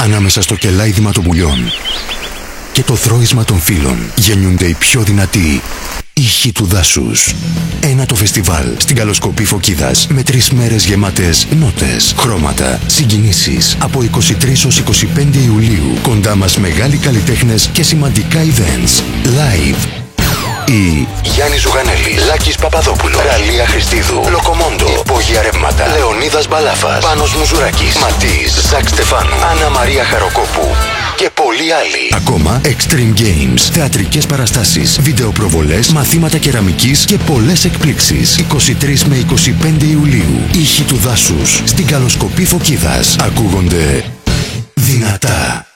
Ανάμεσα στο κελάιδημα των πουλιών και το θρώισμα των φύλων γεννιούνται οι πιο δυνατοί ήχοι του δάσους. Ένα το φεστιβάλ στην Καλοσκοπή Φωκίδας με 3 μέρες γεμάτες νότες, χρώματα, συγκινήσεις από 23 ως 25 Ιουλίου. Κοντά μας μεγάλοι καλλιτέχνες και σημαντικά events. Live. Η Γιάννη Ζουγανέλης, Λάκης Παπαδόπουλος, Ραλία Χριστίδου, Λοκομόντο, Υπόγεια Ρεύματα, Λεωνίδας Μπαλάφας, Πάνος Μουζουράκης, Ματής, Ζακ Στεφάνου, Άννα Μαρία Χαροκόπου και πολλοί άλλοι. Ακόμα Extreme Games, θεατρικές παραστάσεις, βιντεοπροβολές, μαθήματα κεραμικής και πολλές εκπλήξεις. 23 με 25 Ιουλίου, ήχοι του δάσους στην Καλοσκοπή Φωκίδας. Ακούγονται δυνατά.